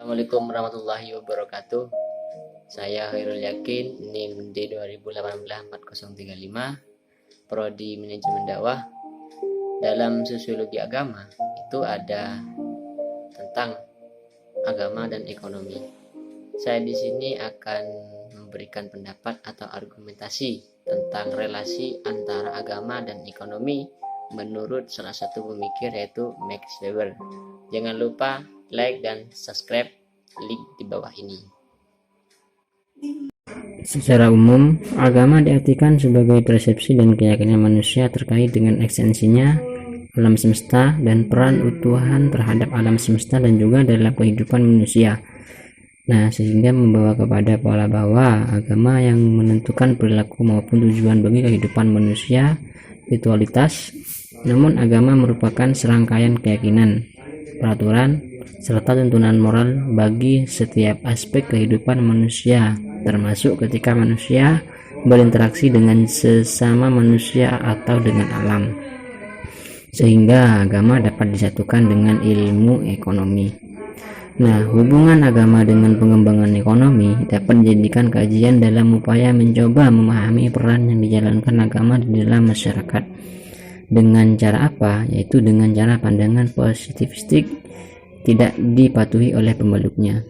Assalamualaikum warahmatullahi wabarakatuh. Saya Khairul Yakin, NIM D 2018-4035, Prodi Manajemen Dakwah. Dalam sosiologi agama itu ada tentang agama dan ekonomi. Saya di sini akan memberikan pendapat atau argumentasi tentang relasi antara agama dan ekonomi menurut salah satu pemikir yaitu Max Weber. Jangan lupa like dan subscribe link di bawah ini. Secara umum, agama diartikan sebagai persepsi dan keyakinan manusia terkait dengan eksistensinya alam semesta dan peran Tuhan terhadap alam semesta dan juga dalam kehidupan manusia. Nah, sehingga membawa kepada pola bahwa agama yang menentukan perilaku maupun tujuan bagi kehidupan manusia, ritualitas. Namun agama merupakan serangkaian keyakinan, peraturan, serta tuntunan moral bagi setiap aspek kehidupan manusia, termasuk ketika manusia berinteraksi dengan sesama manusia atau dengan alam. Sehingga agama dapat disatukan dengan ilmu ekonomi. Nah, hubungan agama dengan pengembangan ekonomi dapat dijadikan kajian dalam upaya mencoba memahami peran yang dijalankan agama di dalam masyarakat. Dengan cara apa? Yaitu dengan cara pandangan positivistik tidak dipatuhi oleh pemeluknya.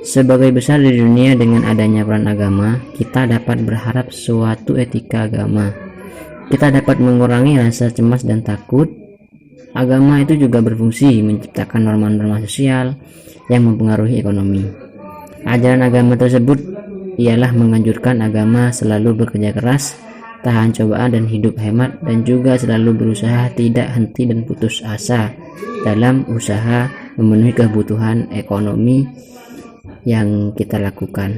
Sebagai besar di dunia dengan adanya peran agama, kita dapat berharap suatu etika agama. Kita dapat mengurangi rasa cemas dan takut. Agama itu juga berfungsi menciptakan norma-norma sosial yang mempengaruhi ekonomi. Ajaran agama tersebut ialah menganjurkan agama selalu bekerja keras, tahan cobaan dan hidup hemat, dan juga selalu berusaha tidak henti dan putus asa dalam usaha memenuhi kebutuhan ekonomi yang kita lakukan.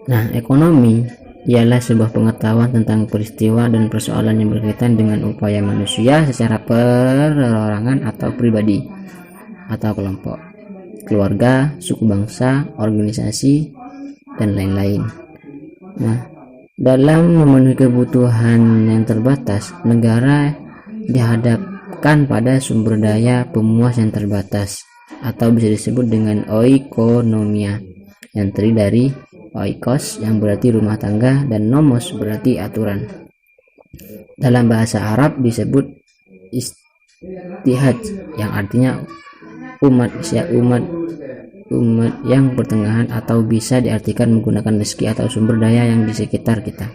Nah, ekonomi ialah sebuah pengetahuan tentang peristiwa dan persoalan yang berkaitan dengan upaya manusia secara perorangan atau pribadi atau kelompok, keluarga, suku bangsa, organisasi, dan lain-lain. Nah, dalam memenuhi kebutuhan yang terbatas, negara dihadapkan pada sumber daya pemuas yang terbatas, atau bisa disebut dengan oikonomia, yang terdiri dari oikos yang berarti rumah tangga dan nomos berarti aturan. Dalam bahasa Arab disebut istihad, yang artinya umat yang pertengahan, atau bisa diartikan menggunakan rezeki atau sumber daya yang di sekitar kita.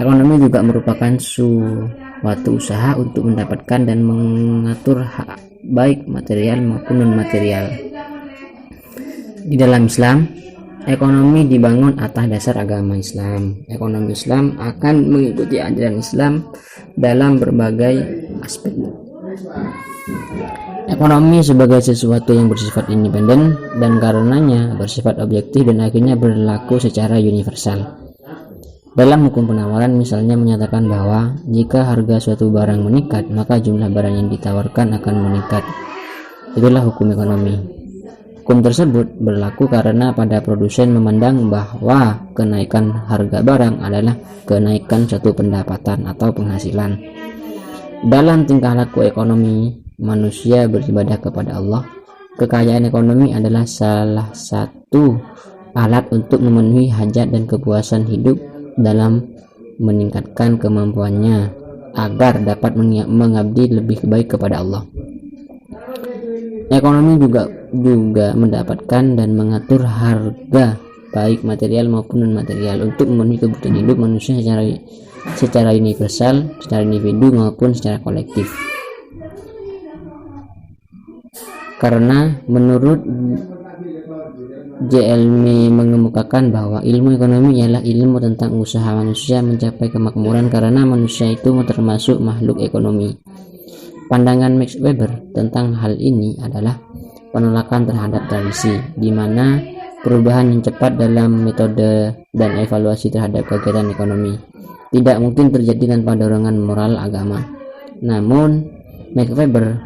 Ekonomi juga merupakan suatu usaha untuk mendapatkan dan mengatur hak baik material maupun non-material. Di dalam Islam, ekonomi dibangun atas dasar agama Islam. Ekonomi Islam akan mengikuti ajaran Islam dalam berbagai aspek. Ekonomi sebagai sesuatu yang bersifat independen dan karenanya bersifat objektif dan akhirnya berlaku secara universal. Dalam hukum penawaran misalnya menyatakan bahwa jika harga suatu barang meningkat, maka jumlah barang yang ditawarkan akan meningkat. Itulah hukum ekonomi. Hukum tersebut berlaku karena pada produsen memandang bahwa kenaikan harga barang adalah kenaikan suatu pendapatan atau penghasilan. Dalam tingkah laku ekonomi, manusia beribadah kepada Allah. Kekayaan ekonomi adalah salah satu alat untuk memenuhi hajat dan kepuasan hidup dalam meningkatkan kemampuannya agar dapat mengabdi lebih baik kepada Allah. Ekonomi juga mendapatkan dan mengatur harga baik material maupun non material untuk memenuhi kebutuhan hidup manusia secara universal, secara individu maupun secara kolektif. Karena menurut Jelmy mengemukakan bahwa ilmu ekonomi ialah ilmu tentang usaha manusia mencapai kemakmuran karena manusia itu termasuk makhluk ekonomi. Pandangan Max Weber tentang hal ini adalah penolakan terhadap tradisi, di mana perubahan yang cepat dalam metode dan evaluasi terhadap kegiatan ekonomi tidak mungkin terjadi tanpa dorongan moral agama. Namun, Max Weber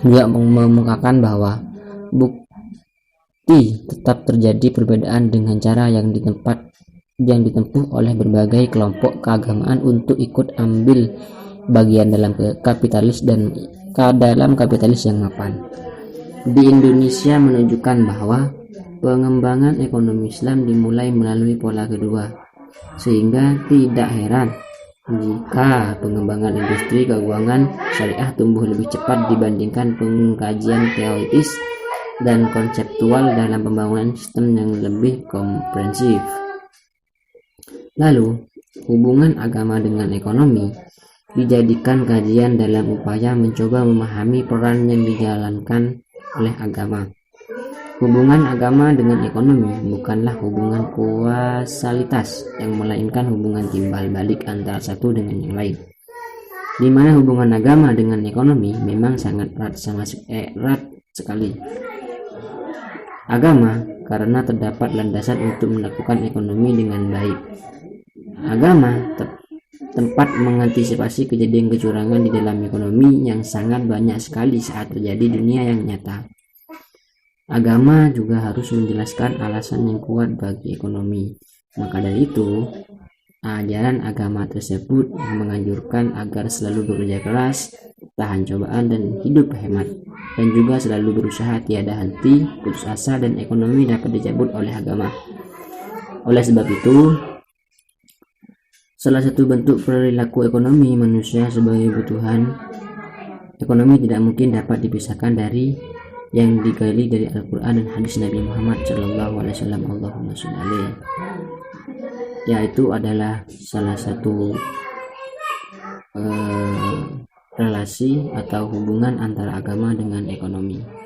juga mengemukakan bahwa bukti tetap terjadi perbedaan dengan cara yang ditempuh oleh berbagai kelompok keagamaan untuk ikut ambil bagian dalam kapitalis yang mapan. di Indonesia menunjukkan bahwa pengembangan ekonomi Islam dimulai melalui pola kedua, sehingga tidak heran jika pengembangan industri keuangan syariah tumbuh lebih cepat dibandingkan pengkajian teoritis dan konseptual dalam pembangunan sistem yang lebih komprehensif. Lalu, hubungan agama dengan ekonomi dijadikan kajian dalam upaya mencoba memahami peran yang dijalankan oleh agama. Hubungan agama dengan ekonomi bukanlah hubungan kausalitas, yang melainkan hubungan timbal balik antara satu dengan yang lain, di mana hubungan agama dengan ekonomi memang sangat erat sekali. Agama karena terdapat landasan untuk melakukan ekonomi dengan baik. Agama tempat mengantisipasi kejadian kecurangan di dalam ekonomi yang sangat banyak sekali saat terjadi dunia yang nyata. Agama juga harus menjelaskan alasan yang kuat bagi ekonomi. Maka dari itu, ajaran agama tersebut menganjurkan agar selalu bekerja keras, tahan cobaan dan hidup hemat, dan juga selalu berusaha tiada henti, putus asa, dan ekonomi dapat dicabut oleh agama. Oleh sebab itu, salah satu bentuk perilaku ekonomi manusia sebagai kebutuhan ekonomi tidak mungkin dapat dipisahkan dari yang digali dari Al-Quran dan hadis Nabi Muhammad SAW, Allahumma sholli alaihi, yaitu adalah salah satu relasi atau hubungan antara agama dengan ekonomi.